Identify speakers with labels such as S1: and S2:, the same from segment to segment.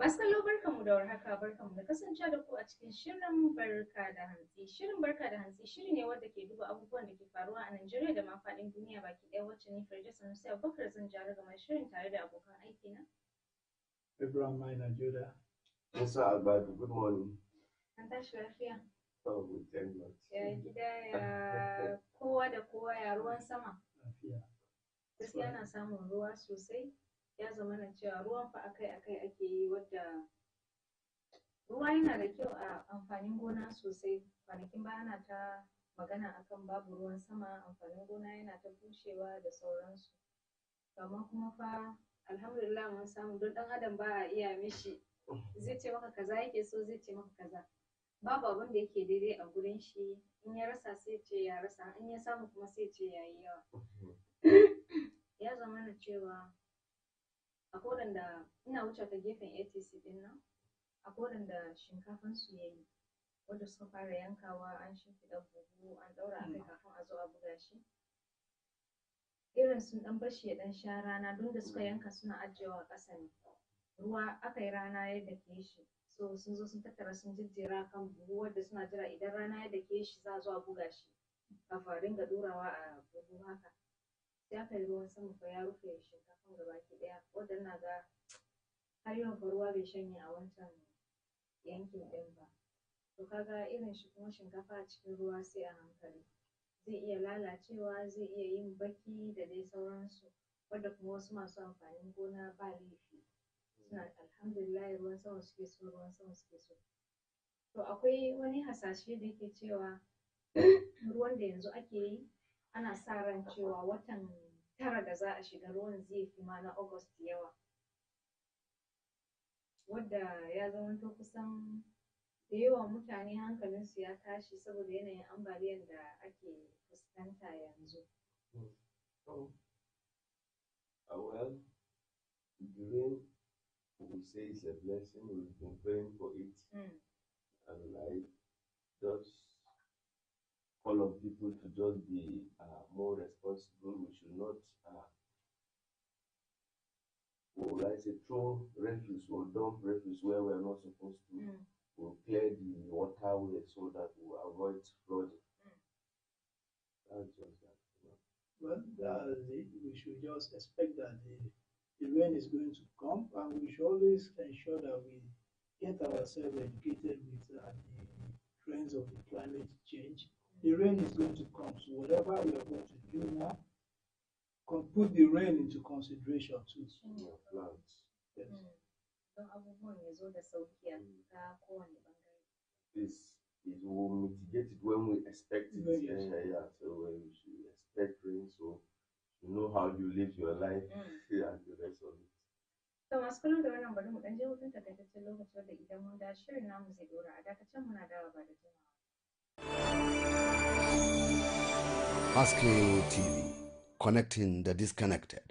S1: Masu kallo barkanmu da warhaka barkanmu da kasancewa da ku a cikin shirin barka da hantsi. Shirin barka da hantsi shiri ne wanda ke duba abubuwan da ke faruwa a Najeriya da ma faɗin duniya baki ɗaya wacce ni Farida Sanusi Abubakar zan ja ragamar shirin tare da abokan aiki na.
S2: Abraham Mai Nigeria.
S3: Musa Albadu, good morning.
S1: An tashi lafiya?
S3: Oh, we thank God.
S1: Ya gida ya kowa da kowa ya ruwan sama.
S2: Lafiya.
S1: Gaskiya ana samun ruwa sosai. Ya zama na cewa ruwan fa akai-akai ake yi wadda ruwa yana da kyau a amfanin gona sosai. Kwanakin baya ana ta magana akan babu ruwan sama, amfanin gona yana ta bushewa da sauransu. Amma kuma fa alhamdulillah mun samu don ɗan adam ba a iya mishi. Zai ce maka kaza yake so zai ce maka kaza. Babu abin da yake daidai a gurin shi. In ya rasa sai ce ya rasa, in ya samu kuma sai ce ya yi yawa. Ya zama na cewa akwai waɗanda ina wuce ta gefen ATC ɗin nan, akwai waɗanda shinkafansu ya yi, wanda suka fara yankawa an shimfiɗa buhu an ɗaura a kai kafin a zo a buga shi. Irin sun ɗan bashi ya ɗan sha rana don da suka yanka suna ajiyewa a ƙasa ne. Ruwa aka yi rana ya dake shi, so sun zo sun tattara sun jejjera kan buhu wanda suna jira idan rana ya dake shi za a zo a buga shi kafin a dinga ɗorawa a buhu haka. Sai aka yi ruwan sama fa ya rufe shinkafan gabaki ɗaya wanda ina ga har yau fa ruwa bai shanye a wancan yankin ɗin ba. To kaga irin shi kuma shinkafa a cikin ruwa sai a hankali. Zai iya lalacewa, zai iya yin baki da dai sauransu, wanda kuma wasu masu amfanin gona ba laifi. Suna alhamdulillah ruwan sama suke so, ruwan sama suke so. To akwai wani hasashe da yake cewa ruwan da yanzu ake yi ana sa ran cewa watan 9 da za a shiga ruwan zai fi ma na August yawa. Wadda ya zamanto kusan da yawan mutane hankalinsu ya tashi saboda yanayin ambaliyar da ake fuskanta yanzu.
S3: Well, the rain, we say it's a blessing. We've been praying for it. And I just call on people to just be more responsible. We should not, throw refuse or dump refuse where we're not supposed to. We'll clear the waterway so that we'll avoid flooding. That's just that.
S2: Well, we should just expect that the rain is going to come, and we should always ensure that we get ourselves educated with the trends of the climate change. The rain is going to come, so whatever we are going to do now, put the rain into consideration too.
S3: Your plants.
S2: Yes.
S3: This is will mitigate it when we expect it.
S2: Yes.
S3: So when you should expect rain, so you know how you live your life and the rest of it.
S1: To masu kallon da wannan bari mu ɗan je hutun takaitaccen lokaci wanda idan mun da shirin namu zai ɗora a dakacin muna dawa ba da jimawa.
S4: Haske TV, connecting the disconnected.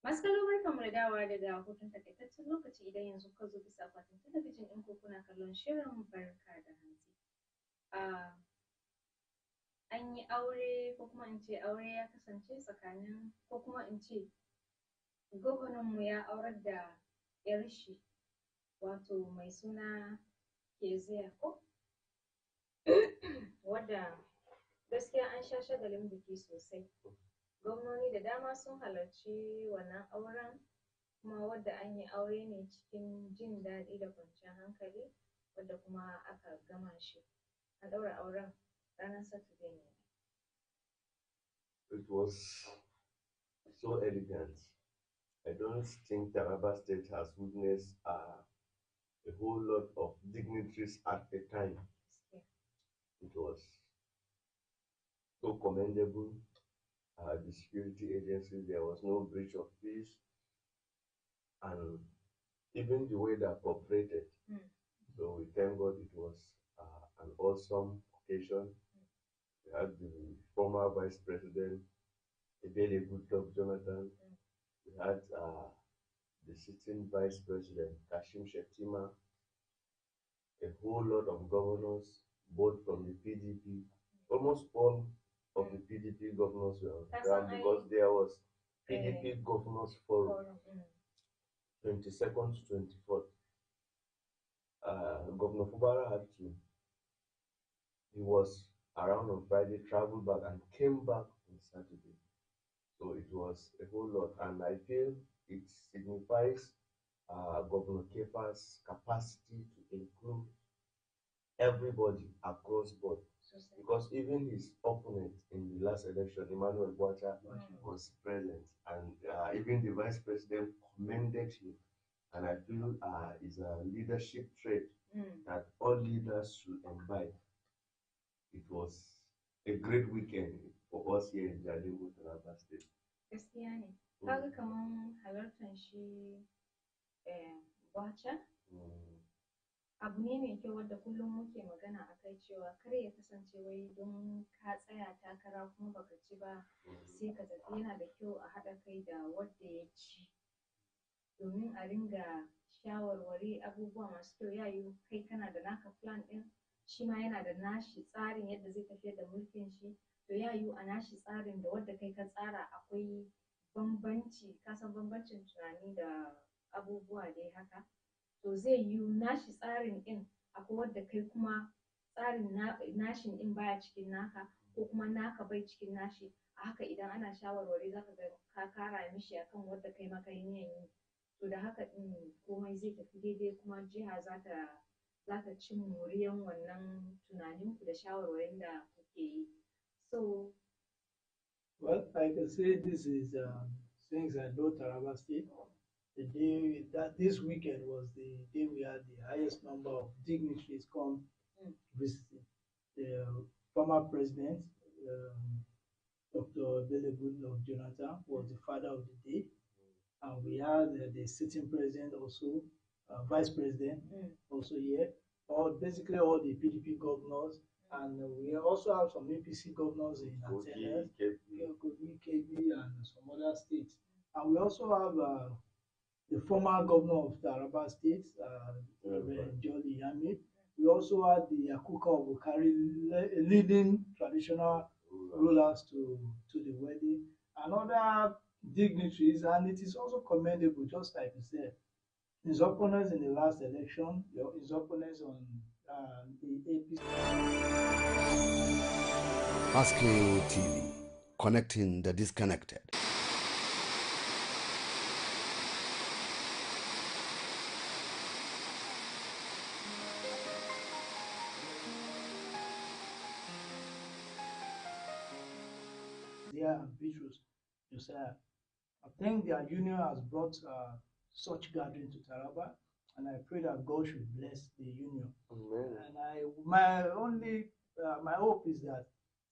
S1: Masu kallo barkanmu da dawowa daga hutun takaitaccen lokaci idan yanzu ka zo bisa akwatin talabijin ɗin ko kuna kallon shirin barka da hantsi. An yi aure ko kuma in ce aure ya kasance tsakanin ko kuma in ce gwaggonmu ya aurar da 'yar shi wato mai suna Keziya ko wadda an sha shagalin biki sosai. Gwamnoni da dama sun halarci wannan auren, kuma wadda an yi aure ne cikin jin daɗi da kwanciyar hankali, wadda kuma aka gama shi. An ɗaura auren ranar Saturday ne.
S3: It was so elegant. I don't think Taraba State has witnessed a whole lot of dignitaries at the time. It was so commendable. The security agencies, there was no breach of peace, and even the way they cooperated. So we thank God it was an awesome occasion. We had the former Vice President, a very good Goodluck Jonathan. We had the sitting Vice President, Kashim Shettima, a whole lot of governors, both from the PDP. Almost all of the PDP governors were on the ground because there was PDP Governors Forum, 22nd to 24th. Governor Fubara had to, he was around on Friday, traveled back and came back on Saturday. So it was a whole lot, and I feel it signifies Governor Kefa's capacity to include everybody across board. Because even his opponent in the last election, Emmanuel Boacha, was present, and even the Vice President commended him. And I feel is a leadership trait that all leaders should imbibe. It was a great weekend for us here in Jalingo, Taraba State.
S1: Gaskiya ne. Kaga kaman halartar shi Boacha abu ne mai kyau wadda kullum muke magana a kai cewa kar ya kasance wai don ka tsaya takara kuma baka ci ba sai ka tafi. Yana da kyau a haɗa kai da wadda ya ci domin a ringa shawarwari abubuwa masu kyau. Ya yiwu kai kana da naka plan ɗin, shi ma yana da nashi tsarin yadda zai tafiyar da mulkin shi. To ya yiwu a nashi tsarin da wadda kai ka tsara akwai bambanci, kasan bambancin tunani da abubuwa dai haka. To zai yiwu nashi tsarin ɗin akwai wadda kai kuma tsarin nashin ɗin baya cikin naka, ko kuma naka bai cikin nashi. A haka idan ana shawarwari zaka ga ka kara mishi akan wadda kai maka yin yi. To da haka ɗin komai zai tafi daidai, kuma jiha za ta ci moriyan wannan tunaninku da shawarwarin da kuke yi. So,
S2: well, I can say this is since I know Taraba State, the day that this weekend was the day we had the highest number of dignitaries come visiting. The former president, Dr. Bele Goodluck Jonathan, was the father of the day, and we had the sitting president also, vice president also here. Basically all the PDP governors, and we also have some APC governors in attendance, Kogi, KB, and some other states. And we also have the former governor of Taraba State, Jolly Yami. We also had the Akuka of Bukari leading traditional rulers to the wedding, and other dignitaries. And it is also commendable, just like you said, his opponents in the last election, his opponents on the APC.
S4: Haske TV, connecting the disconnected.
S2: And Bitrus Josiah. I think their union has brought such gathering to Taraba, and I pray that God should bless the union.
S3: Amen.
S2: And my hope is that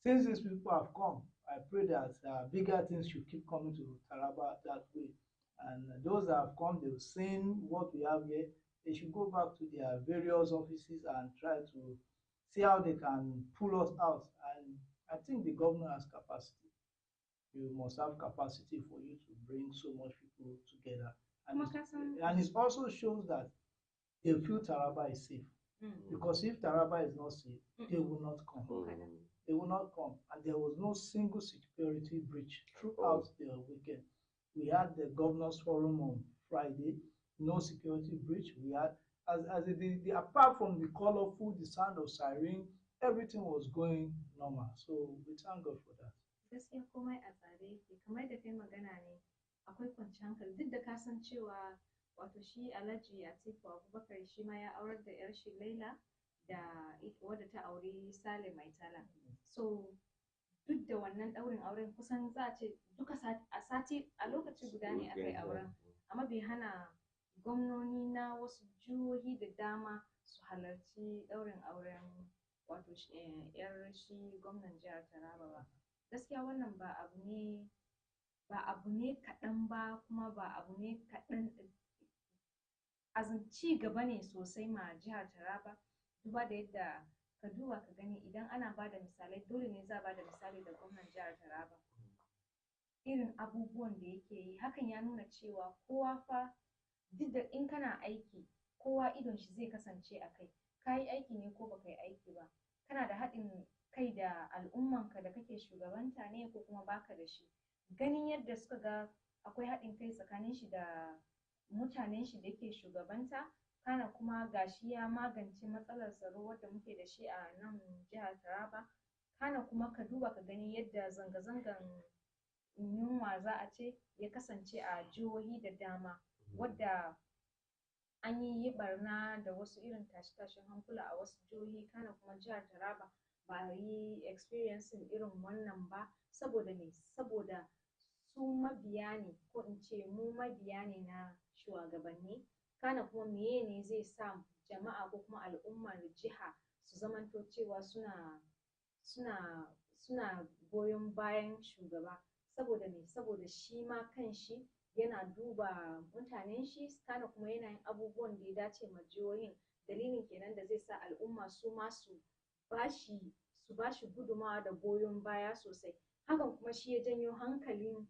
S2: since these people have come, I pray that bigger things should keep coming to Taraba that way. And those that have come, they've seen what we have here. They should go back to their various offices and try to see how they can pull us out. And I think the governor has capacity. You must have capacity for you to bring so much people together. And it also shows that they feel Taraba is safe. Because if Taraba is not safe, they will not come. They will not come. And there was no single security breach throughout the weekend. We had the Governors Forum on Friday, no security breach. We had, apart from the colorful, the sound of siren, everything was going normal. So we thank God for that.
S1: Gaskiya komai a tsare yake, kamar da kai magana ne, akwai kwanciyar hankali duk da ka san cewa wato shi Alhaji Atiku Abubakar shi ma ya aurar da yar shi Laila da wadda ta auri Sale Maitala. So duk da wannan ɗaurin auren kusan za a ce duka a sati a lokaci guda ne aka yi auren, amma bai hana gwamnoni na wasu jihohi da dama su halarci ɗaurin auren wato yar shi gwamnan jihar Taraba ba. Gaskiya wannan ba abu ne kaɗan ba, kuma ba abu ne kaɗan, ci gaba ne sosai ma jihar Taraba, duba da yadda ka duba ka gani idan ana ba da misalai dole ne za a ba da misali da gwamnan jihar Taraba, irin abubuwan da yake yi hakan ya nuna cewa kowa fa duk da in kana aiki kowa idon shi zai kasance a kai, ka yi aiki ne ko baka yi aiki ba, kana da haɗin kai da al'ummanka da kake shugabanta ne ko kuma baka da shi. Ganin yadda suka ga akwai haɗin kai tsakanin shi da mutanen shi da yake shugabanta, kana kuma gashi ya magance matsalar tsaro wadda muke da shi a nan jihar Taraba, kana kuma ka duba ka gani yadda zanga-zangan yunwa za a ce ya kasance a jihohi da dama, wadda an yi barna da wasu irin tashe-tashen hankula a wasu jihohi, kana kuma jihar Taraba ba a yi experiencing irin wannan ba, saboda me, saboda su mabiya ne ko in ce mu mabiya ne na shugabanni, kana kuma meye ne zai sa jama'a ko kuma al'ummar jiha su zamanto cewa suna goyon bayan shugaba, saboda me, saboda shi ma kan shi yana duba mutanen shi, kana kuma yana yin abubuwan da ya dace ma jihohin, dalilin kenan da zai sa al'umma su ma su bashi gudumawa da goyon baya sosai. Hakan kuma shi ya janyo hankalin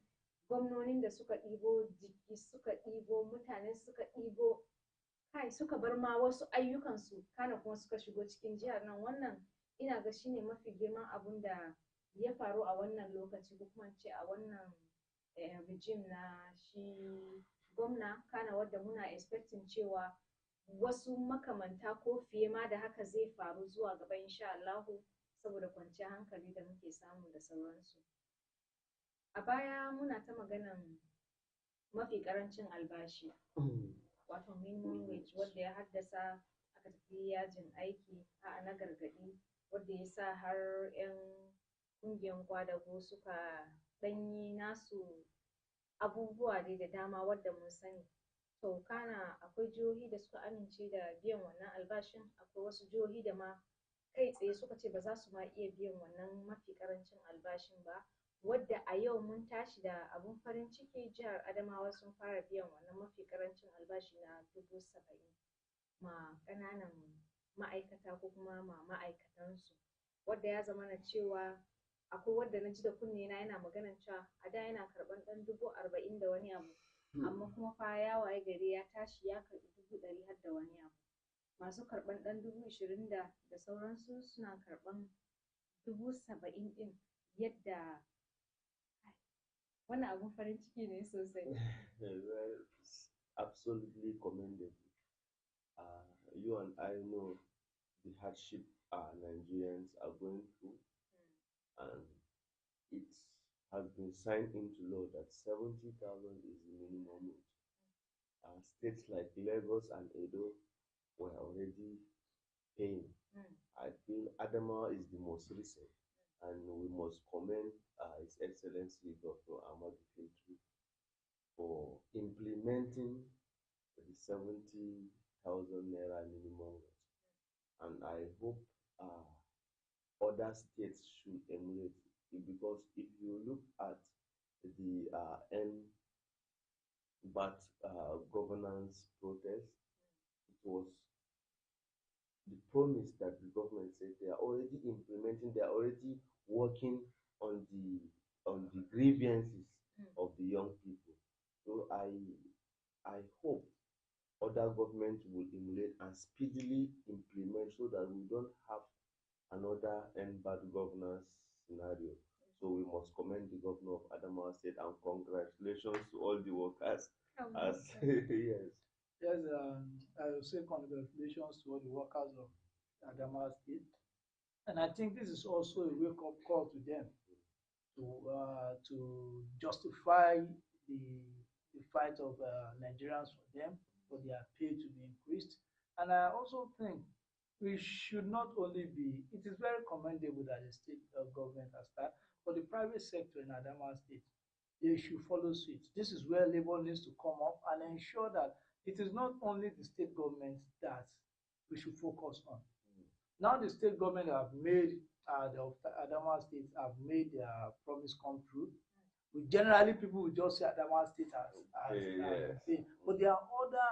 S1: gwamnonin da suka ɗibo jiki, suka ɗibo mutane, suka ɗibo kai, suka bar ma wasu ayyukansu, kana kuma suka shigo cikin jihar nan. Wannan ina ga shine mafi girman abun da ya faru a wannan lokaci, ko kuma ce a wannan regime na shi gwamna, kana wadda muna expecting cewa wasu makamanta ko fiye ma da haka zai faru zuwa gaba insha Allahu, saboda kwanciyar hankali da muke samu da sauransu. A baya muna ta maganan mafi karancin albashi, wato minimum wage, wadda ya haddasa aka tafi yajin aiki na gargaɗi, wadda ya sa har 'yan ƙungiyar kwadago suka ɗanyi nasu abubuwa dai da dama wadda mun sani. To kana akwai jihohi da suka amince da biyan wannan albashin, akwai wasu jihohi da ma kai tsaye suka ce ba za su ma iya biyan wannan mafi karancin albashin ba, wadda a yau mun tashi da abun farin ciki, jihar Adamawa sun fara biyan wannan mafi karancin albashi na 70,000 ma ƙananan ma'aikata ko kuma ma ma'aikatansu, wadda ya zama na cewa akwai wadda na ji da kunne na yana maganan cewa a da yana karɓan ɗan 40,000 da wani abu, amma kuma fa ya waye gari ya tashi ya karɓi 100,000 har da wani abu. Masu karɓan ɗan 20,000 da sauransu suna karɓan 70,000 ɗin, yadda wannan abun farin ciki ne sosai.
S3: Well, it's absolutely commendable. You and I know the hardship Nigerians are going through, and it has been signed into law that 70,000 is the minimum wage. States like Lagos and Edo were already paying. I feel Adamawa is the most recent, and we must commend His Excellency Dr. Ahmadu Fintri for implementing the 70,000 naira minimum wage. And I hope other states should emulate it, because if you look at the but governance protest, it was the promise that the government said they are already implementing, they are already working on the grievances of the young people. So I hope other governments will emulate and speedily implement, so that we don't have another bad governance scenario. So we must commend the governor of Adamawa State, and congratulations to all the workers. Yes.
S2: Yes, I will say congratulations to all the workers of Adamawa State. And I think this is also a wake-up call to them to justify the fight of Nigerians for them, for their pay to be increased. And I also think we should not only be, it is very commendable that the state government has started, but the private sector in Adamawa State, they should follow suit. This is where labor needs to come up and ensure that it is not only the state government that we should focus on. Now the state government have made the Adamawa State have made their promise come true. We generally people will just say Adamawa State as but there are other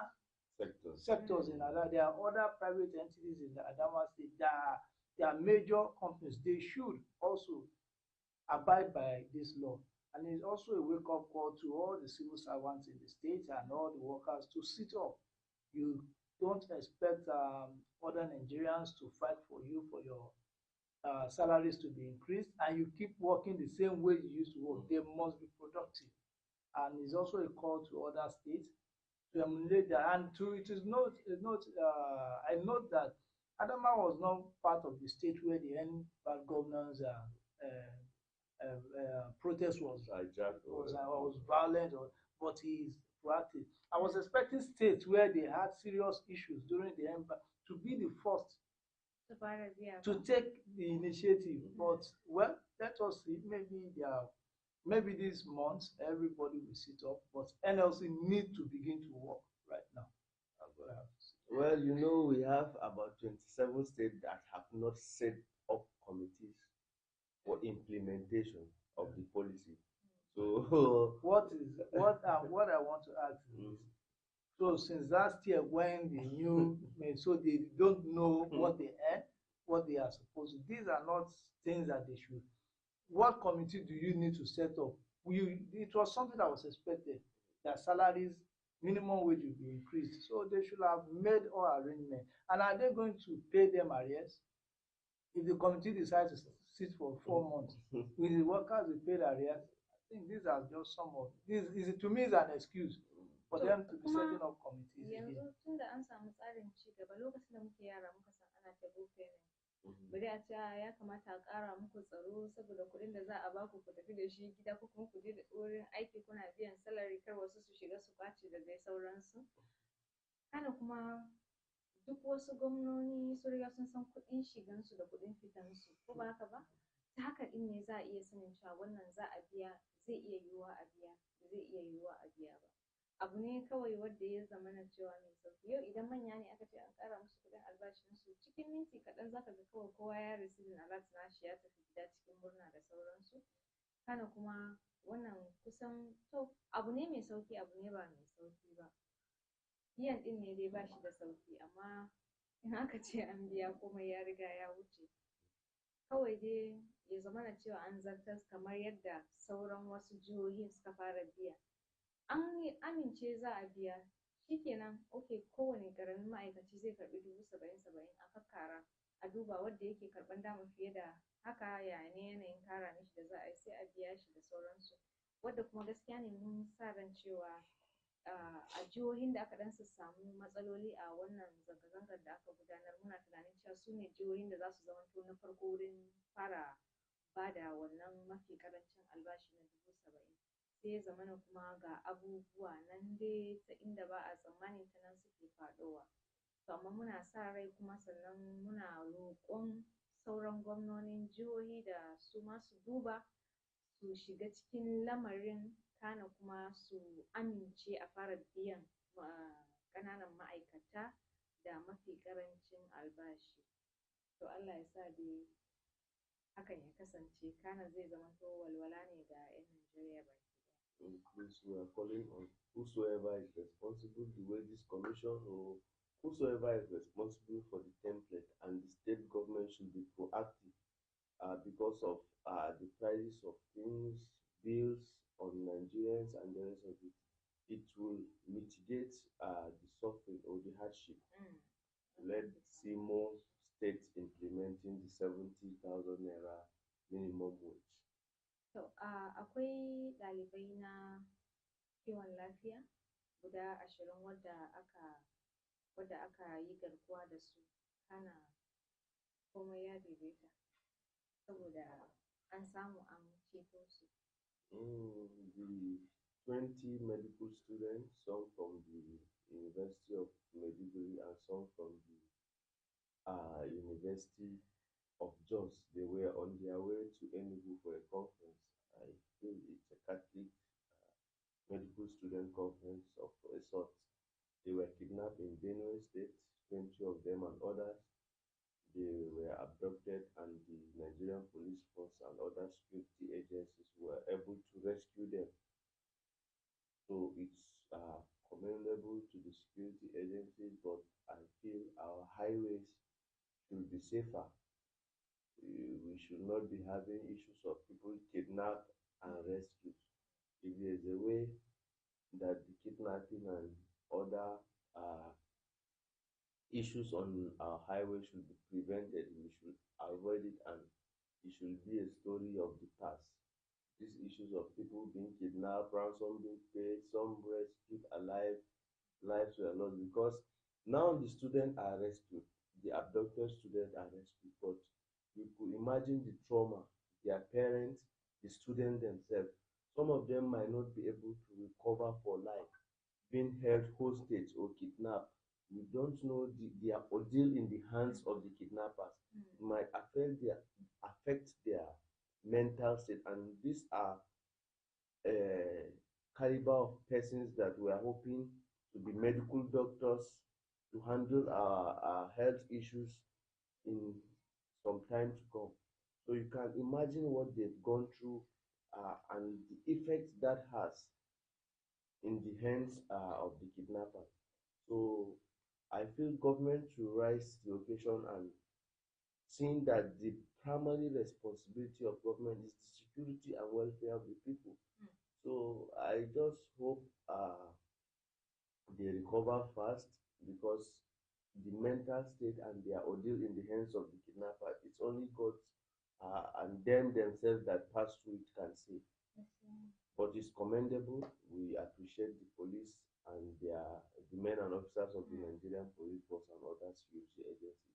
S2: sectors in Adamawa. There are other private entities in the Adamawa State that are major companies. They should also abide by this law. And it's also a wake-up call to all the civil servants in the state and all the workers to sit up. You don't expect other Nigerians to fight for you for your salaries to be increased, and you keep working the same way you used to work. They must be productive. And it's also a call to other states to emulate that. And it is not, I note that Adamawa was not part of the state where the end bad governance protest was violent, but he is proactive. I was expecting states where they had serious issues during the empire to be the first to take the initiative. But well, let us see. Maybe this month everybody will sit up, but NLC need to begin to work right now.
S3: Well, you know, we have about 27 states that have not set up committees for implementation of the policy. So
S2: what I want to ask is, so since last year when the new so they don't know what they earn, what they are supposed to. These are not things that they should. What committee do you need to set up? It was something that was expected, that salaries, minimum wage will be increased. So they should have made all arrangements. And are they going to pay them arrears? If the committee decides to sit for 4 months, will the workers be paid arrears? I think these are just some of this. To me, is an excuse for them to be setting up committees.
S1: Yanzu tun da an samu tsarin ci gaba lokacin da muke yara muka san ana table payment. Bari a ce ya kamata a ƙara muku tsaro saboda kuɗin da za a baku ku tafi da shi gida ko kuma ku je da wurin aiki kuna biyan salary kar wasu su shiga su kwace da dai sauransu. Kana kuma duk wasu gwamnoni sun riga sun san kuɗin shigansu da kuɗin fitansu ko ba haka ba? Ta haka ɗin ne za a iya sanin cewa wannan za a biya zai iya yiwuwa a biya zai iya yiwuwa a biya ba. Abu ne kawai wanda ya zama na cewa mai sauki. Yau idan manya ne aka ce an ƙara musu kuɗin albashinsu cikin minti kaɗan zaka ga kawai kowa ya receiving alert nashi ya tafi gida cikin murna da sauransu. Kana kuma wannan kusan to abu ne mai sauki abu ne ba mai sauki ba. Biyan ɗin ne dai ba shi da sauki amma in aka ce an biya komai ya riga ya wuce. Kawai dai ya zama na cewa an zartar kamar yadda sauran wasu jihohin suka fara biya. An amince za a biya shikenan kowane ƙaramin ma'aikaci zai karɓi 70,000 a kakkara a duba wadda yake karɓan dama fiye da haka ya ne yanayin kara mishi da za a yi sai a biya shi da sauransu. Wadda kuma gaskiya ne mun sa ran cewa a jihohin da aka ɗan samu matsaloli a wannan zanga-zangar da aka gudanar muna tunanin cewa su ne jihohin da za su zamanto na farko wurin fara ba da wannan mafi ƙarancin albashi na 70,000. Sai ya zamana kuma ga abubuwa nan dai ta inda ba a tsammanin ta nan suke faɗowa. To amma muna sa rai kuma sannan muna roƙon sauran gwamnonin jihohi da su ma su duba su shiga cikin lamarin kana kuma su amince a fara biyan ƙananan ma'aikata da mafi ƙarancin albashi. To Allah ya sa dai hakan ya kasance kana zai zamanto walwala ne ga 'yan Najeriya baki.
S3: Please, we are calling on whosoever is responsible, the wages commission or whosoever is responsible for the template, and the state government should be proactive because of the prices of things, bills on Nigerians and the rest of it. It will mitigate the suffering or the hardship. Let's see more states implementing the 70,000 naira minimum wage.
S1: To akwai ɗalibai na kiwon lafiya guda 20 wadda aka yi garkuwa da su kana komai ya daidaita. saboda an samu an ceto su.
S3: The 20 medical students, some from the University of Maiduguri and some from the University of Jos, they were on their way to Enugu for a conference. I feel it's a Catholic medical student conference of a sort. They were kidnapped in Benue State, 20 of them and others. They were abducted, and the Nigerian police force and other security agencies were able to rescue them. So it's commendable to the security agencies, but I feel our highways should be safer. We should not be having issues of people kidnapped and rescued. If there's a way that the kidnapping and other issues on our highway should be prevented, we should avoid it, and it should be a story of the past. These issues of people being kidnapped, ransom being paid, some rescued alive, lives were lost, because now the students are rescued, the abducted students are rescued, but you could imagine the trauma, their parents, the students themselves. Some of them might not be able to recover for life, being held hostage or kidnapped. We don't know their ordeal in the hands of the kidnappers. It might affect their mental state, and these are caliber of persons that we are hoping to be medical doctors to handle our health issues in some time to come. So you can imagine what they've gone through and the effect that has in the hands of the kidnapper. So I feel government should rise to the occasion, and seeing that the primary responsibility of government is the security and welfare of the people. So I just hope they recover fast, because the mental state and their ordeal in the hands of the kidnapper, it's only God and them themselves that pass through it can say. But it's commendable. We appreciate the police and the men and officers of the Nigerian police force and other security agencies.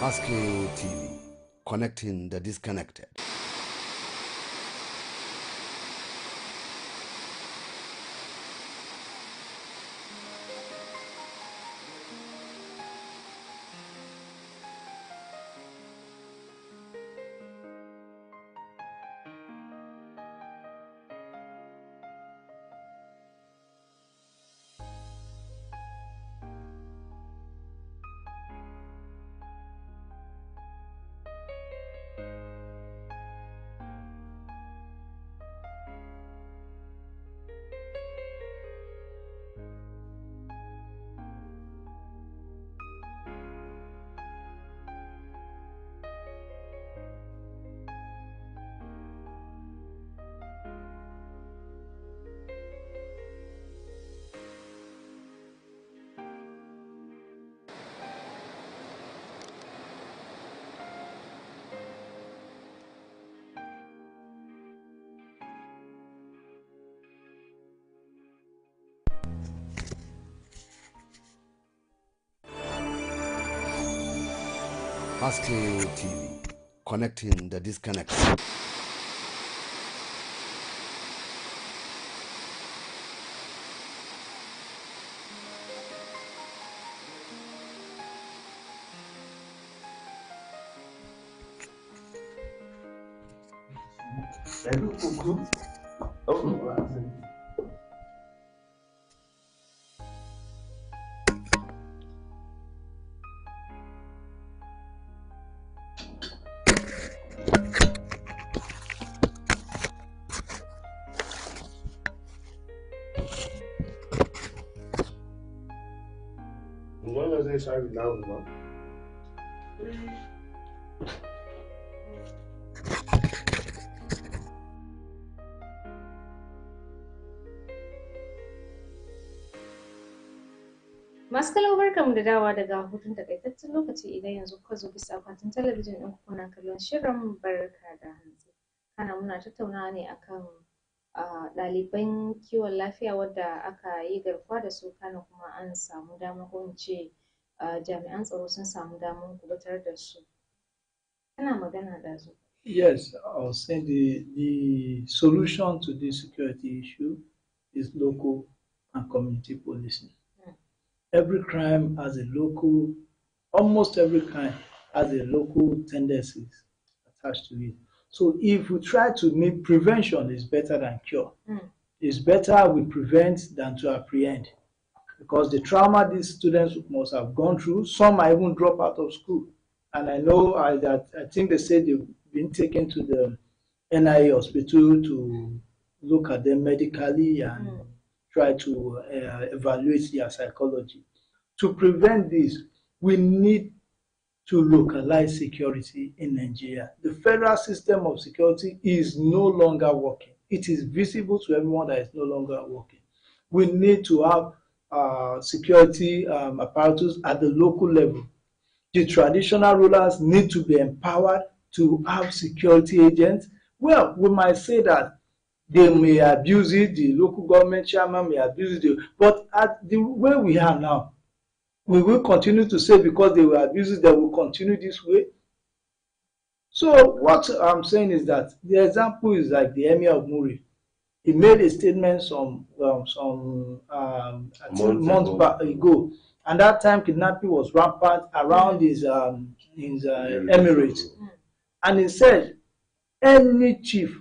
S4: Haske TV, connecting the disconnected. Haske TV, connecting the disconnected.
S3: When was they started now, man?
S1: Masu kallon barkanmu da dawowa daga hutun takaitaccen lokaci idan yanzu kuka zo bisa akwatin talabijin ɗin kuna kallon shirin barka da hantsi. Kana muna tattaunawa ne akan ɗaliban kiwon lafiya wadda aka yi garkuwa da su kana kuma an samu dama ko in ce jami'an tsaro sun samu damar kubutar da su. Kana magana da su.
S2: Yes, I was saying the solution to this security issue is local and community policing. Every crime has a local, almost every crime has a local tendencies attached to it. So if we try to make prevention is better than cure. It's better we prevent than to apprehend. Because the trauma these students must have gone through, some might even drop out of school. And I know that I think they said they've been taken to the NIA hospital to look at them medically and try to evaluate their psychology. To prevent this, we need to localize security in Nigeria. The federal system of security is no longer working. It is visible to everyone that it's no longer working. We need to have security apparatus at the local level. The traditional rulers need to be empowered to have security agents. Well, we might say that they may abuse it, the local government chairman may abuse it, but at the way we are now, we will continue to say because they will abuse it, they will continue this way. So what I'm saying is that the example is like the Emir of Muri. He made a statement some months back ago, and that time kidnapping was rampant around his emirates, and he said any chief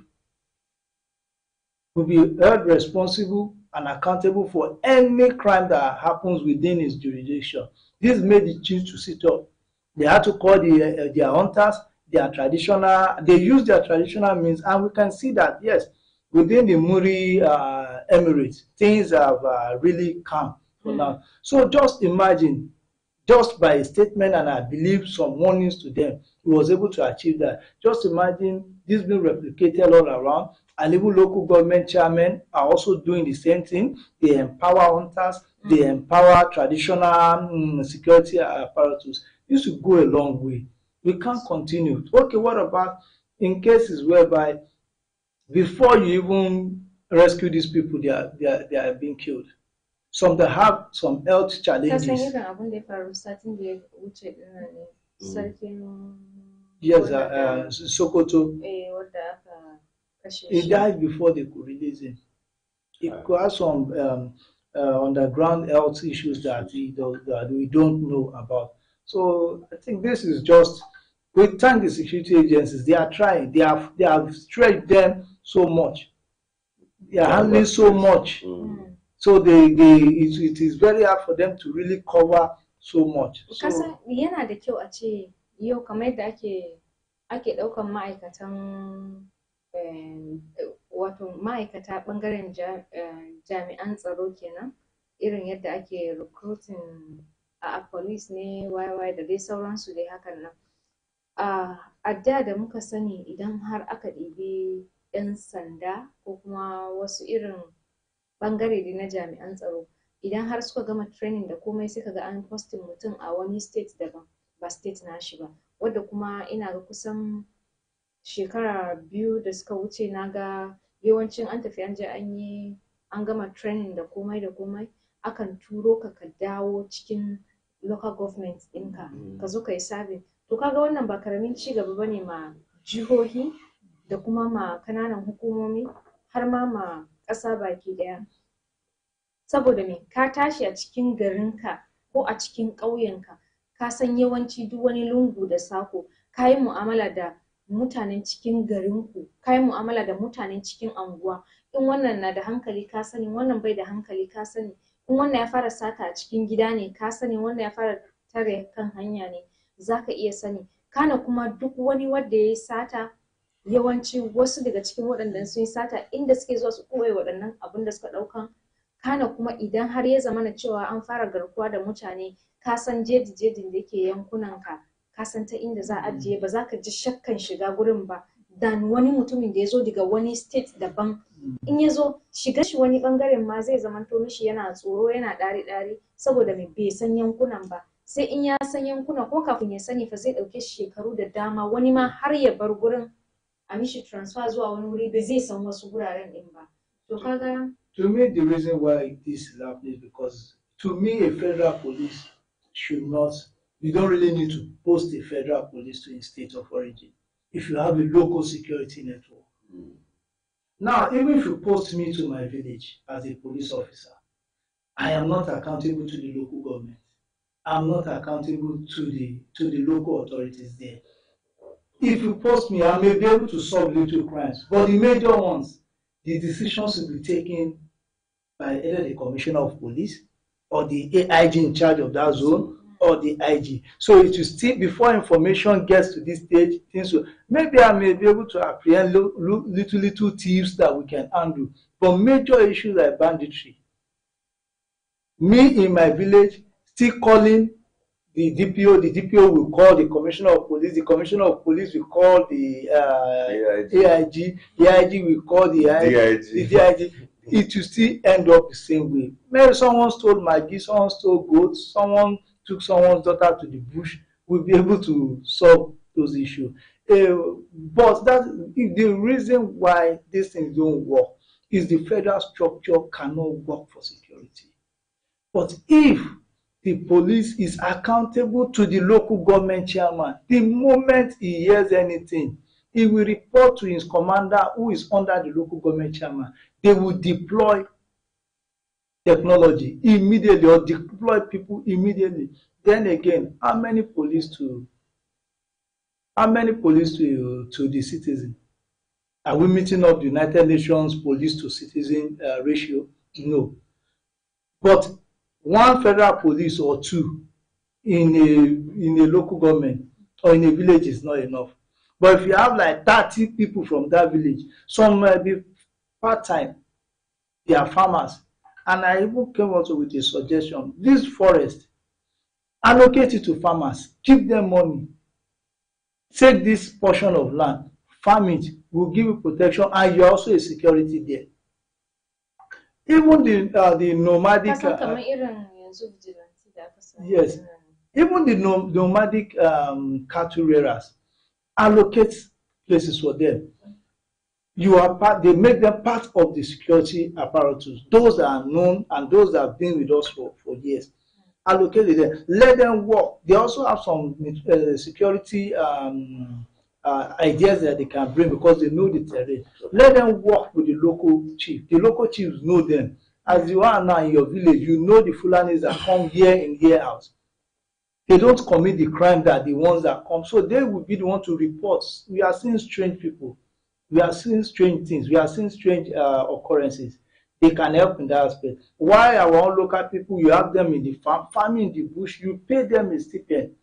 S2: will be held responsible and accountable for any crime that happens within his jurisdiction. This made the chiefs to sit up. They had to call their hunters, their traditional. They use their traditional means, and we can see that yes, within the Muri Emirates, things have really calm for now. So just imagine, just by a statement, and I believe some warnings to them, he was able to achieve that. Just imagine this being replicated all around, and even local government chairmen are also doing the same thing. They empower hunters, they empower traditional security apparatus. This will go a long way. We can't continue. Okay, what about in cases whereby before you even rescue these people, they are being killed? Some that have some health challenges.
S1: Sarkin
S2: Yes, Sokoto.
S1: wadda aka kashe
S2: He
S1: shi.
S2: died before they could release him. He could have some underground health issues that that we don't know about. So I think this is just, we thank the security agencies. They are trying. They have stretched them so much. They are handling so much. So it is very hard for them to really cover so much. So
S1: Kasan yana da kyau a ce yau kamar yadda ake ɗaukan ma'aikatan wato ma'aikata ɓangaren jami'an tsaro kenan, irin yadda ake recruiting a police ne YY da dai sauransu dai hakan nan. A da muka sani idan har aka ɗibi 'yan sanda ko kuma wasu irin ɓangare dai na jami'an tsaro, idan har suka gama training da komai suka ga an posting mutum a wani state daban ba state nashi ba, wadda kuma ina ga kusan shekara 2 da suka wuce na ga yawancin an tafi an je an gama training da komai akan turo ka dawo cikin local government ɗinka ka zo ka yi serving. To kaga wannan ba karamin ci gaba bane ma jihohi da kuma ma kananan hukumomi har ma ƙasa baki ɗaya. Saboda me, ka tashi a cikin garinka ko a cikin ƙauyenka, ka san yawanci duk wani lungu da sako, ka yi mu'amala da mutanen cikin garinku, ka yi mu'amala da mutanen cikin anguwa. In wannan na da hankali ka sani, wannan bai da hankali ka sani. In wannan ya fara sata a cikin gida ne ka sani, wannan ya fara tare kan hanya ne za ka iya sani. Kana kuma duk wani wanda ya yi sata, yawanci wasu daga cikin waɗanda sun yi sata inda suke zuwa su ɓoye waɗannan abin da suka ɗaukan. Kana kuma idan har ya zamana cewa an fara garkuwa da mutane, ka san jejin da yake yankunanka, ka san ta inda za a ajiye, ba za ka ji shakkan shiga gurin ba dan wani mutumin da ya zo daga wani state daban. In ya zo shiga shi wani bangaren ma zai zamanto mishi yana tsoro, yana ɗari saboda bai san yankunan ba. Sai in ya san yankuna ko kafin ya sani fa zai ɗauke shekaru da dama, wani ma har ya bar gurin a mishi transfer zuwa wani wuri ba zai san wasu guraren din ba. To kaga,
S2: to me, the reason why this is happening is because, to me, a federal police should not, you don't really need to post a federal police to a state of origin if you have a local security network. Now, even if you post me to my village as a police officer, I am not accountable to the local government. I'm not accountable to the local authorities there. If you post me, I may be able to solve little crimes, but the major ones, the decisions will be taken by either the commissioner of police or the AIG in charge of that zone or the IG. So it will still, before information gets to this stage, things will, maybe I may be able to apprehend little thieves that we can handle. But major issues like banditry, me in my village still calling the DPO will call the commissioner of police will call the AIG will call the DIG. It will still end up the same way. Maybe someone stole Maggie, someone stole goats, someone took someone's daughter to the bush. We'll be able to solve those issues. But the reason why these things don't work is the federal structure cannot work for security. But if the police is accountable to the local government chairman, the moment he hears anything, he will report to his commander who is under the local government chairman. They will deploy technology immediately or deploy people immediately. Then again, how many police to the citizen? Are we meeting up the United Nations police to citizen ratio? No. But one federal police or two in a local government or in a village is not enough. But if you have like 30 people from that village, some might be part-time, they are farmers. And I even came also with a suggestion: this forest, allocate it to farmers, give them money, take this portion of land, farm it, will give you protection, and you're also a security there. Even the nomadic yes, even the nomadic cattle rearers, allocate places for them. They make them part of the security apparatus. Those that are known and those that have been with us for years. allocate it there. Let them work. They also have some security ideas that they can bring because they know the terrain. Let them work with the local chief. The local chiefs know them. As you are now in your village, you know the Fulanis that come year in, year out. They don't commit the crime that the ones that come. So they will be the one to report. We are seeing strange people. We are seeing strange things. We are seeing strange occurrences. They can help in that aspect. Why our own local people, you have them in the farm, farming in the bush, you pay them a stipend.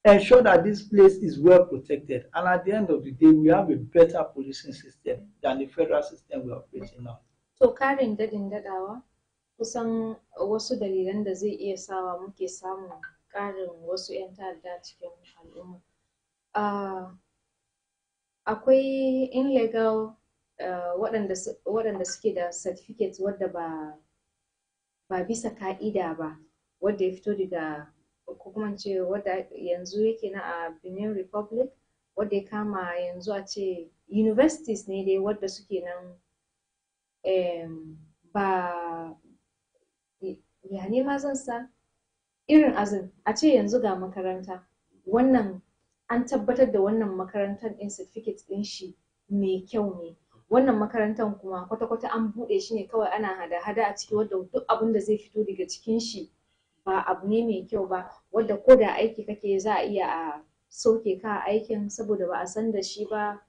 S2: Ensure that this place is well protected. And at the end of the day, we have a better policing system than the federal system we are operating now.
S1: To karin dadin dadawa, kusan wasu dalilan da zai iya sawa muke samun ƙarin wasu 'yan ta'adda cikin al'umma. Akwai illegal waɗanda suke da certificate wadda ba bisa ka'ida ba, wadda ya fito daga ko kuma ce wadda yanzu yake na a Benin Republic, wadda ya kama yanzu a ce universities ne dai wadda suke nan ba ya ne ma zan sa irin azin a ce yanzu ga makaranta wannan an tabbatar da wannan makarantar ɗin certificate ɗin shi mai kyau ne, wannan makarantar kuma kwata-kwata an buɗe shi ne kawai ana hada-hada a ciki wadda duk abin da zai fito daga cikin shi ba abu ne mai kyau ba, wadda ko da aiki kake za a iya a sauke ka a aikin saboda ba a san da shi ba,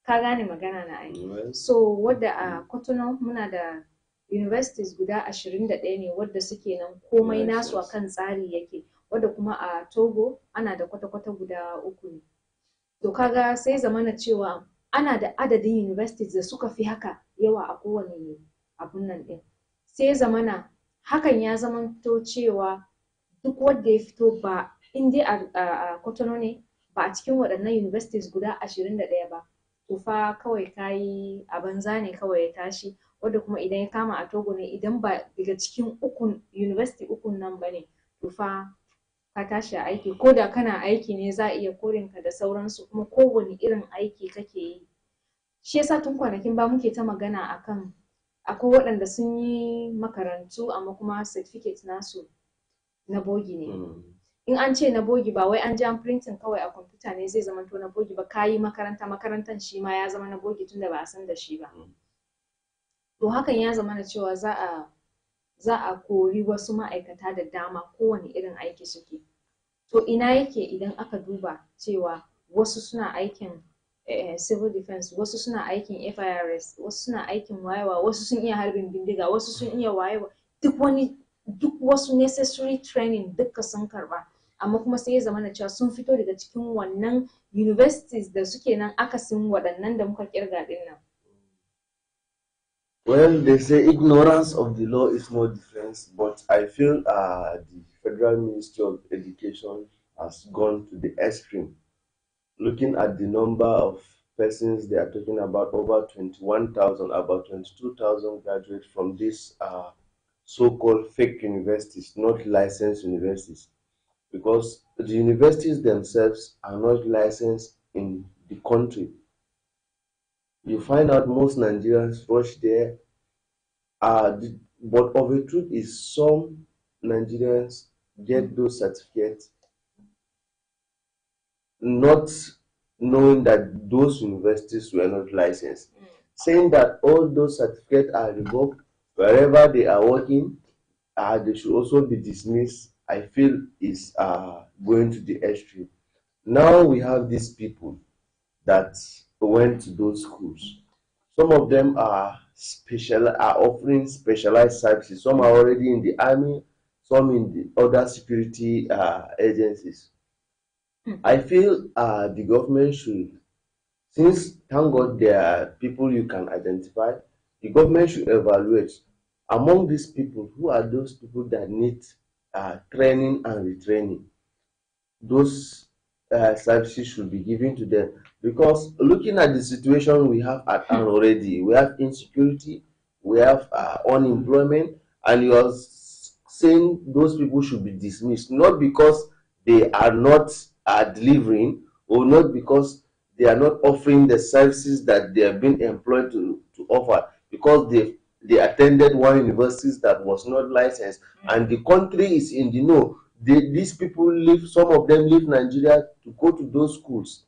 S1: ka gane magana na aiki. So wadda a Cotonou muna da universities guda 21 ne wadda suke nan komai nasu a kan tsari yake, wadda kuma a Togo ana da kwata-kwata guda 3 ne. To kaga sai zamana cewa ana da adadin universities da suka fi haka yawa a kowane abun nan ɗin. Sai zamana hakan ya zamanto cewa duk wanda ya fito ba in dai a Cotonou ne ba a cikin waɗannan universities guda 21 ba, to fa kawai kayi a banza ne kawai ya tashi, wadda kuma idan ya kama a Togo ne idan ba daga cikin university 3 nan ba ne, to fa ka tashi a aiki, ko da kana aiki ne za a iya korinka da sauransu, kuma kowane irin aiki kake yi. Shi yasa tun kwanakin ba muke ta magana akan akwai waɗanda sun yi makarantu amma kuma certificate nasu na bogi ne. In an ce na bogi ba wai an ji an printing kawai a kwamfuta ne zai zama to na bogi ba, kayi makarantar shi ma ya zama na bogi tunda ba a san da shi ba. To hakan ya zama na cewa za a kori wasu ma'aikata da dama kowane irin aiki suke. To ina yake idan aka duba cewa wasu suna aikin civil defense, wasu suna aikin FIRS, wasu suna aikin wayewa, wasu sun iya harbin bindiga, wasu sun iya wayewa, duk wasu necessary training duka sun karba, amma kuma sai ya zama na cewa sun fito daga cikin wannan universities da suke nan akasin waɗannan da muka kirga din nan.
S3: Well, they say ignorance of the law is no defense, but I feel the Federal Ministry of Education has gone to the extreme. Looking at the number of persons they are talking about, over 21,000, about 22,000 graduates from these so-called fake universities, not licensed universities, because the universities themselves are not licensed in the country. You find out most Nigerians rush there, but of the truth is some Nigerians get those certificates not knowing that those universities were not licensed, saying that all those certificates are revoked wherever they are working, they should also be dismissed. I feel is going to the extreme. Now we have these people that went to those schools. Some of them are offering specialized services. Some are already in the army, some in the other security agencies. I feel the government should, since thank God there are people you can identify, the government should evaluate among these people who are those people that need training and retraining. Those services should be given to them, because looking at the situation we have at hand already, we have insecurity, we have unemployment, and you are saying those people should be dismissed, not because they are not delivering, or not because they are not offering the services that they have been employed to offer, because they they attended one university that was not licensed, and the country is in the know. These people leave, some of them leave Nigeria to go to those schools.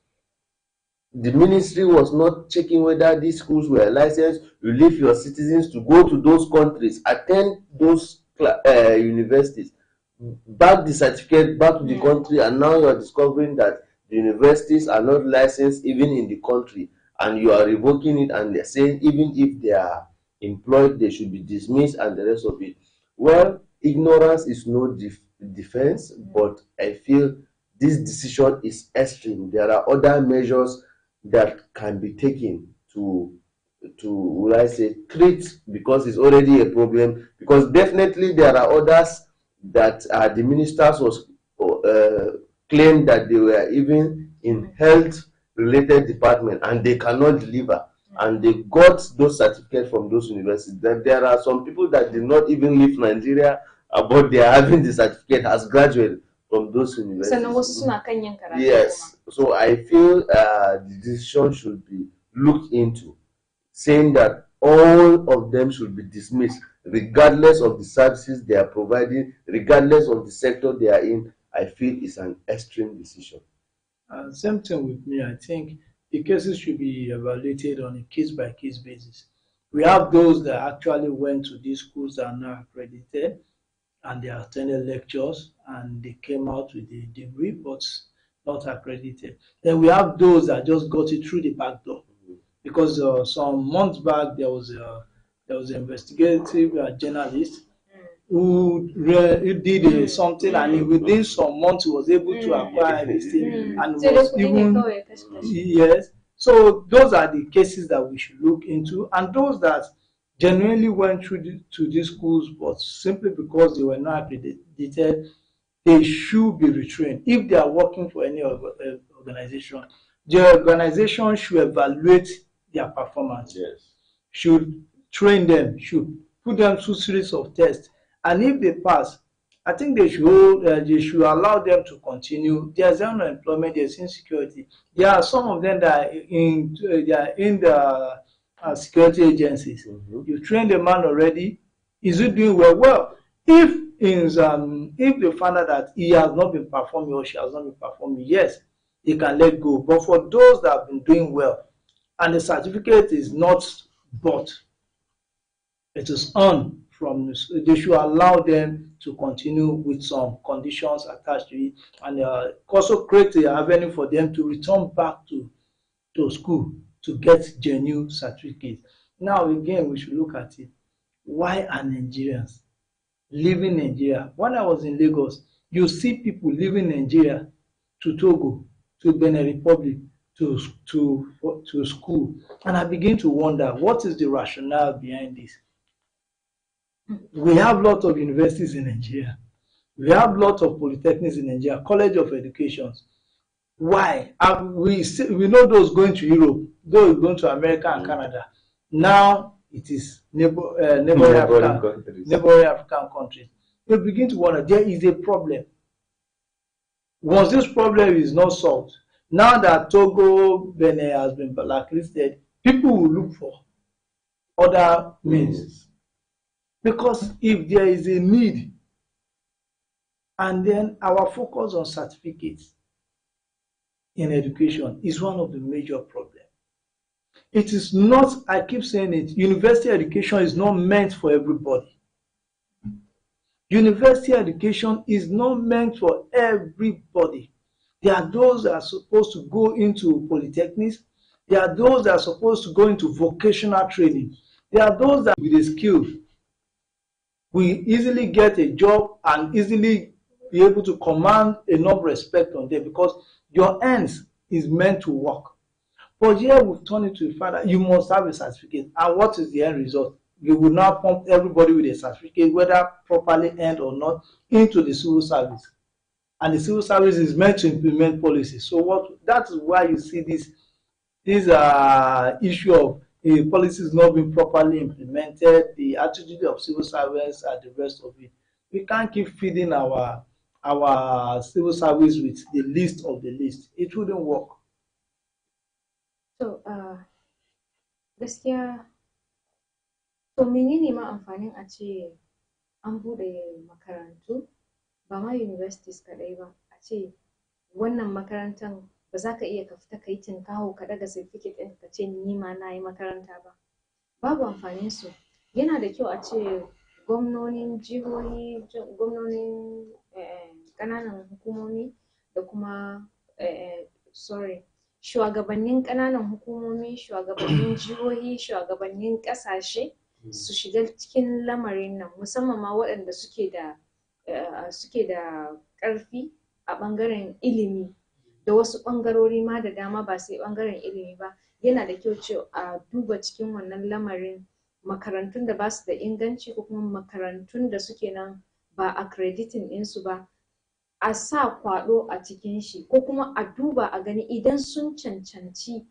S3: The ministry was not checking whether these schools were licensed. You leave your citizens to go to those countries, attend those universities, back the certificate back to the country, and now you are discovering that the universities are not licensed even in the country, and you are revoking it, and they're saying even if they are employed, they should be dismissed and the rest of it. Well, ignorance is no defense, but I feel this decision is extreme. There are other measures that can be taken to will I say treat, because it's already a problem. Because definitely there are others that the ministers was claimed that they were even in health related department and they cannot deliver, and they got those certificates from those universities. That there are some people that did not even leave Nigeria, but they are having the certificate as graduates from those universities. Yes, so I feel the decision should be looked into, saying that all of them should be dismissed, regardless of the services they are providing, regardless of the sector they are in. I feel it's an extreme decision.
S2: Same thing with me. I think the cases should be evaluated on a case-by-case basis. We have those that actually went to these schools that are now accredited, and they attended lectures and they came out with a degree but not accredited. Then we have those that just got it through the back door. Because some months back there was an investigative journalist who did something, and within some months he was able to acquire this thing, and was even yes. So those are the cases that we should look into, and those that genuinely went to these schools, but simply because they were not accredited, they should be retrained. If they are working for any organization, the organization should evaluate their performance.
S3: Yes.
S2: Should train them, should put them through series of tests, and if they pass, I think they should allow them to continue. There's unemployment, there's insecurity. There are some of them that they are in the security agencies. You train the man already. Is he doing well? Well, if they find out that he has not been performing or she has not been performing, yes, they can let go. But for those that have been doing well and the certificate is not bought, it is earned from, they should allow them to continue with some conditions attached to it, and also create an avenue for them to return back to school to get genuine certificates. Now again, we should look at it. Why are Nigerians leaving Nigeria? When I was in Lagos, you see people leaving Nigeria to Togo, to Benin Republic, to school, and I begin to wonder, what is the rationale behind this? We have lots of universities in Nigeria. We have lots of polytechnics in Nigeria, College of Education. Why? We know those going to Europe, those going to America and Canada. Now it is neighboring African countries. We begin to wonder, there is a problem. Once this problem is not solved, now that Togo, Benin has been blacklisted, people will look for other means. Because if there is a need, and then our focus on certificates in education is one of the major problems. It is not, I keep saying it, university education is not meant for everybody. University education is not meant for everybody. There are those that are supposed to go into polytechnics. There are those that are supposed to go into vocational training. There are those that with a skill will easily get a job and easily be able to command enough respect on them, because your hands is meant to work. But here we've turned it to the fact that you must have a certificate. And what is the end result? You will now pump everybody with a certificate, whether properly earned or not, into the civil service. And the civil service is meant to implement policies. So that is why you see this issue of policies not being properly implemented, the attitude of civil servants and the rest of it. We can't keep feeding our civil service with the list of the list. It wouldn't work.
S1: So gaskiya To menene ma amfanin a ce an bude makarantu ba ma universities kadai ba, a ce wannan makarantar ba za ka iya ka fita ka yi tinkaho ka daga certificate ɗin ka ce ni ma na yi makaranta ba. Babu amfanin su. Yana da kyau a ce gwamnonin jihohi, gwamnonin ƙananan hukumomi da kuma shugabannin ƙananan hukumomi, shugabannin jihohi, shugabannin ƙasashe su shiga cikin lamarin nan, musamman ma waɗanda suke da ƙarfi a ɓangaren ilimi da wasu ɓangarori ma da dama ba sai ɓangaren ilimi ba. Yana da kyau ce a duba cikin wannan lamarin makarantun da ba su da inganci ko kuma makarantun da suke nan ba accrediting ɗinsu ba, a sa kwaɗo a cikin shi ko kuma a duba a gani idan sun cancanci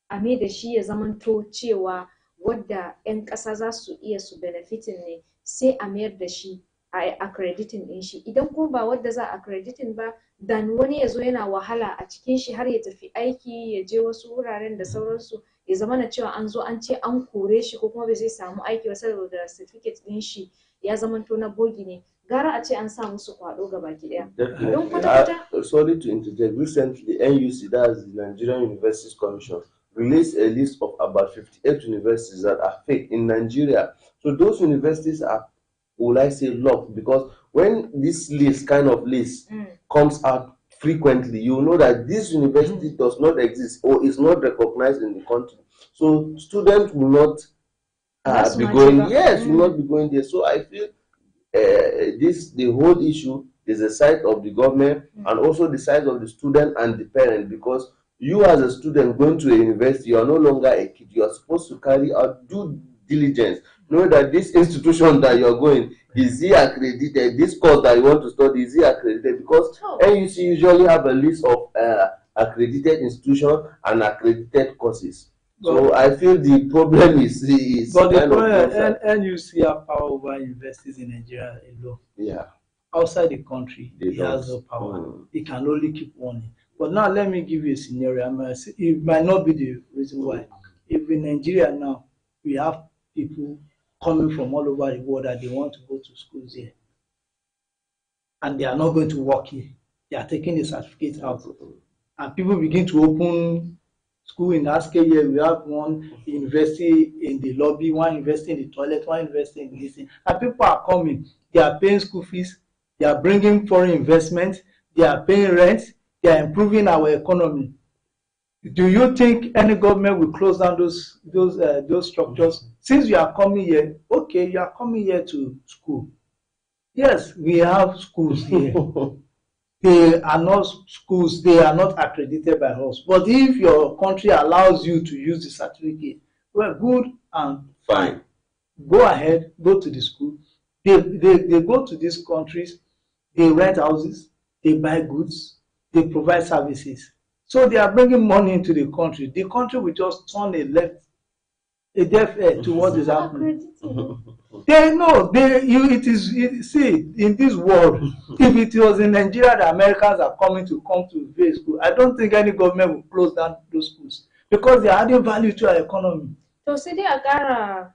S1: a mai da shi ya zamanto cewa wadda 'yan ƙasa za su iya su benefitin ne, sai a mayar da shi a accrediting ɗin shi. Idan kuma ba wadda za a accrediting ba, dan wani ya zo yana wahala a cikin shi har ya tafi aiki ya je wasu wuraren da sauransu, ya zama na cewa an zo an ce an kore shi ko kuma bai zai samu aiki ba saboda certificate ɗin shi ya zamanto na bogi ne. Gara a ce an sa musu kwaɗo gabaki ɗaya. Don kwata-kwata.
S3: Sorry to interject. Recently, NUC, that's the Nigerian Universities Commission, released a list of about 58 universities that are fake in Nigeria. So those universities are, will I say, locked, because when this list comes out frequently, you know that this university does not exist or is not recognized in the country. So students will not be going. Will not be going there. So I feel the whole issue is the side of the government and also the side of the student and the parent, because you as a student going to a university, you are no longer a kid. You are supposed to carry out due diligence. Know that this institution that you are going, is he accredited? This course that you want to study, is he accredited? Because NUC usually have a list of accredited institutions and accredited courses. So I feel the problem is
S2: but the problem, NUC have power over universities in Nigeria alone.
S3: Yeah.
S2: Outside the country, it has no power. It can only keep warning. But now let me give you a scenario. It might not be the reason why. If in Nigeria now we have people coming from all over the world that they want to go to schools here, and they are not going to work here, they are taking the certificate out, and people begin to open school in Haske here. We have one university in the lobby, one university in the toilet, one university in this thing, and people are coming. They are paying school fees. They are bringing foreign investment. They are paying rent. They are improving our economy. Do you think any government will close down those structures? Since you are coming here, okay, you are coming here to school. Yes, we have schools here. They are not schools. They are not accredited by us. But if your country allows you to use the certificate, well, good and fine. Go ahead, go to the school. They go to these countries. They rent houses. They buy goods. They provide services. So they are bringing money into the country. The country will just turn a deaf ear to what is happening. They know see, in this world, if it was in Nigeria that Americans are come to very school, I don't think any government will close down those schools because they are adding value to our economy.
S1: To sai dai a ƙara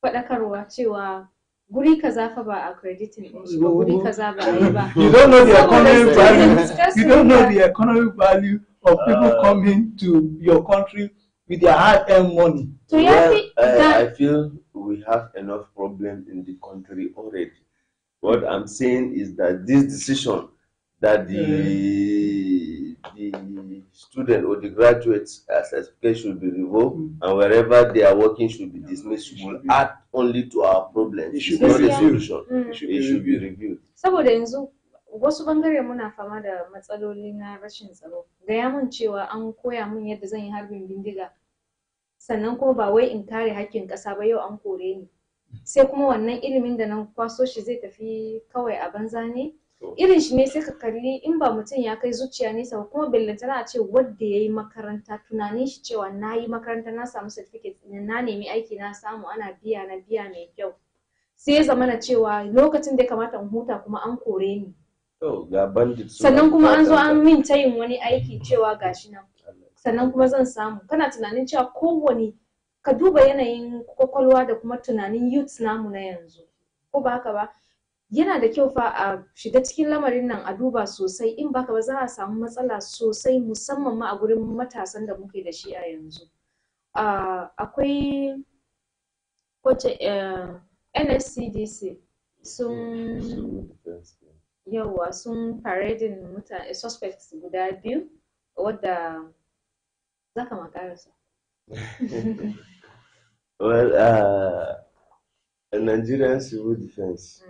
S1: faɗakarwa cewa guri kaza fa ba accrediting din shi ba, guri kaza ba yi ba.
S2: You don't know the economic value. You don't know the economic value of people coming to your country with their hard-earned money.
S1: So
S3: I feel we have enough problems in the country already. What I'm saying is that this decision that the student or the graduates certificate should be revoked and wherever they are working should be dismissed will add only to our problems. It should not a solution. It should be reviewed.
S1: Saboda yanzu wasu bangare muna fama da matsaloli na rashin tsaro. Gaya mun cewa an koya mun yadda zan yi harbin bindiga. Sannan kuma ba wai in kare haƙƙin ƙasa ba, yau an kore ni. Sai kuma wannan ilimin da nan kwaso shi zai tafi kawai a banza ne. Irin shi ne sai ka kalli in ba mutum ya kai zuciya nesa ba, kuma bellantana a ce wadda ya yi makaranta tunanin shi cewa na yi makaranta na samu certificate na nemi aiki na samu ana biya na biya mai kyau. Sai ya zama na cewa lokacin da ya kamata in huta kuma an kore ni. Sannan kuma an zo an min tayin wani aiki cewa gashi nan. Sannan kuma zan samu. Kana tunanin cewa kowane ka duba yanayin kwakwalwa da kuma tunanin youth namu na yanzu, ko ba haka ba? Yana da kyau fa a shiga cikin lamarin nan a duba sosai, in baka ba za a samu matsala sosai, musamman ma a gurin matasan da muke da shi a yanzu. Akwai wace NSCDC sun yawa sun parading mutane suspects guda 2 wadda za ka makarasa.
S3: Well, Nigerian civil defense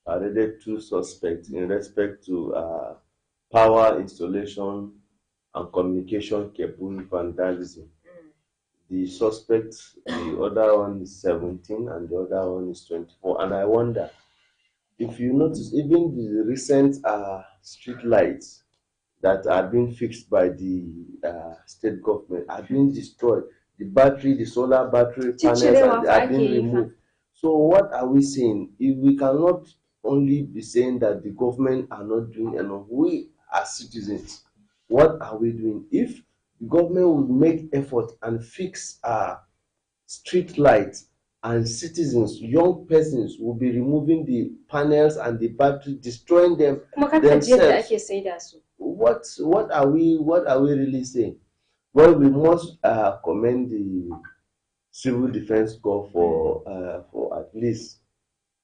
S3: paraded 2 suspects in respect to power installation and communication cable vandalism. The suspect, the other one is 17 and the other one is 24. And I wonder, if you notice, even the recent street lights that are being fixed by the state government are being destroyed. The battery, the solar battery panels are being removed. So what are we saying? If we cannot only be saying that the government are not doing enough, we as citizens, what are we doing? If the government will make effort and fix street lights, and citizens, young persons, will be removing the panels and the battery, destroying them themselves. What are we really saying? Well, we must commend the civil defense corps for at least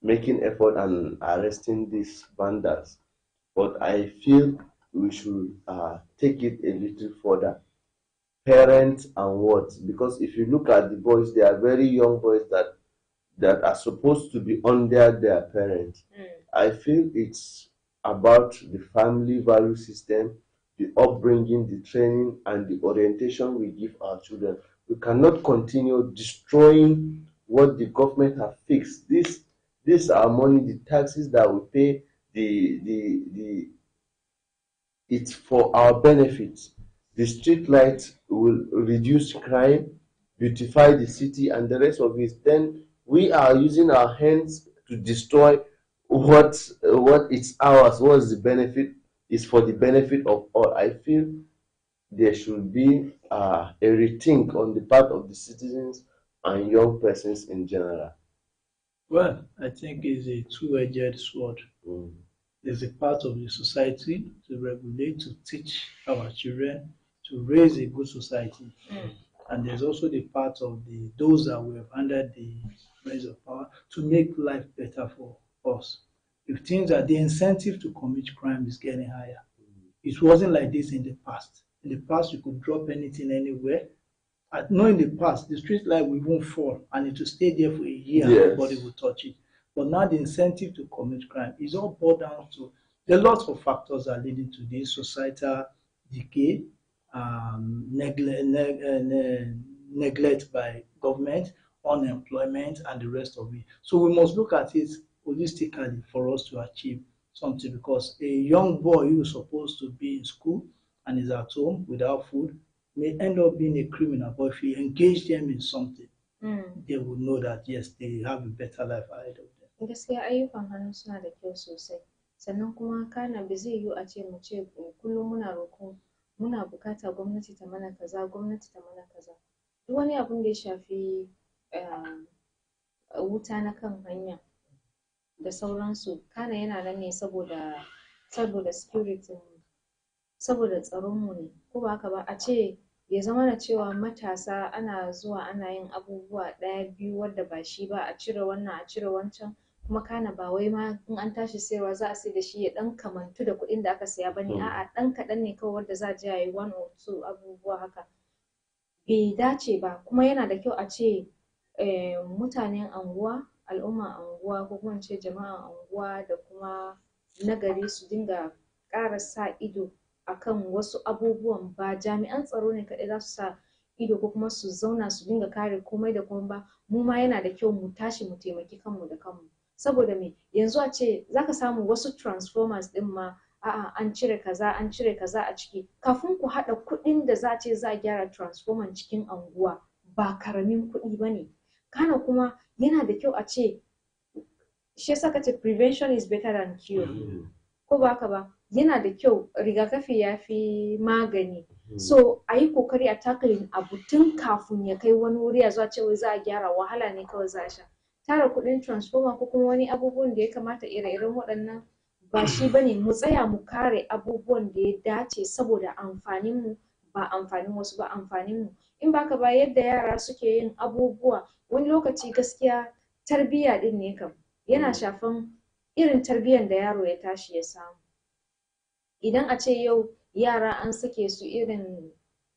S3: making effort and arresting these vandals. But I feel we should take it a little further. Parents and what? Because if you look at the boys, they are very young boys that are supposed to be under their parents. I feel it's about the family value system, the upbringing, the training, and the orientation we give our children. We cannot continue destroying what the government have fixed. This our money, the taxes that we pay, it's for our benefits. The street lights will reduce crime, beautify the city, and the rest of it. Then we are using our hands to destroy what it's ours. What is the benefit? Is for the benefit of all. I feel there should be a rethink on the part of the citizens and young persons in general.
S2: Well, I think it's a two-edged sword. There's a part of the society to regulate, to teach our children, to raise a good society. And there's also the part of those that we have under the reins of power to make life better for us. If things are the incentive to commit crime is getting higher. It wasn't like this in the past. In the past, you could drop anything anywhere. Not in the past, the street light will even fall and it will stay there for a year. Yes. Nobody will touch it. But now the incentive to commit crime is all boiled down to there are lots of factors that are leading to this: societal decay, neglect by government, unemployment, and the rest of it. So we must look at it holistically for us to achieve something, because a young boy who is supposed to be in school and is at home without food may end up being a criminal. But if you engage them in something, they will know that yes, they have a better life ahead of them.
S1: Gaskiya ayyukan hannu suna da kyau sosai. Sannan kuma kana ba zai yiwu a ce mu ce kullum muna roƙo muna bukata gwamnati ta mana kaza, gwamnati ta mana kaza. Duk wani abun da ya shafi wuta na kan hanya da sauransu, kana yana nan ne saboda security, saboda tsaronmu ne, ko ba haka ba? A ce ya zama na cewa matasa ana zuwa ana yin abubuwa ɗaya biyu wadda ba shi ba, a cire wannan a cire wancan, kuma kana ba wai ma in an tashi sayarwa za a sai da shi ya ɗan kamantu da kuɗin da aka saya ba ne, a'a ɗan kaɗan ne kawai wadda za a je a yi 1 or 2 abubuwa haka. Bai dace ba, kuma yana da kyau a ce mutanen anguwa, al'umma anguwa, ko kuma ce jama'an anguwa da kuma nagari su dinga ƙara sa ido akan wasu abubuwan. Ba jami'an tsaro ne kaɗai za su sa ido ko kuma su zauna su dinga kare komai da komai ba. Mu ma yana da kyau mu tashi mu taimaki kanmu da kanmu. Saboda me, yanzu a ce za ka samu wasu transformers ɗin ma a'a an cire kaza a ciki, kafin ku haɗa kuɗin da za a ce za a gyara transformer cikin anguwa ba karamin kuɗi ba ne. Kana kuma yana da kyau a ce, shi yasa ka ce prevention is better than cure. ko ba ka ba, yana da kyau, rigakafi ya fi magani. So a yi kokari a tackling abu tun kafin ya kai wani wuri a zuwa cewa za a gyara, wahala ne kawai za a sha. Tara kuɗin transformer ko kuma wani abubuwan da ya kamata ire-iren waɗannan ba shi bane. Mu tsaya mu kare abubuwan da ya dace saboda amfanin mu, ba amfanin wasu ba, amfanin mu. In baka ba, yadda yara suke yin abubuwa wani lokaci gaskiya tarbiyya din ne kam yana shafan irin tarbiyyar da yaro ya tashi ya samu. Idan a ce yau yara an sake su irin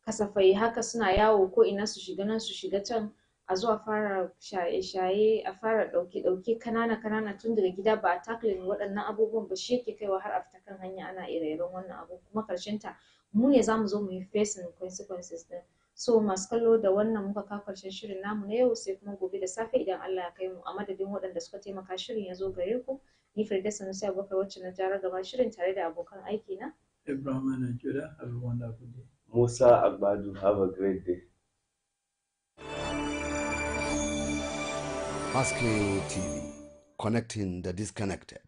S1: kasafai haka suna yawo ko ina, su shiga nan su shiga can, a zuwa fara shaye-shaye, a fara ɗauke-ɗauke kanana tun daga gida, ba a tackling waɗannan abubuwan ba, shi yake kaiwa har a fita kan hanya ana ire-iren wannan abu, kuma ta mu ne za mu zo mu yi facing consequences din. So masu kallo, da wannan muka kawo karshen shirin namu na yau, sai kuma gobe da safe idan Allah ya kai mu. A madadin waɗanda suka taimaka shirin ya zo gare ku, ni Farida Sanusi Abubakar wacce na jara gaba shirin tare da abokan aiki na
S2: Abraham and Judah, have a wonderful day.
S3: Musa Agbadu, have a great day.
S4: Haske TV, connecting the disconnected.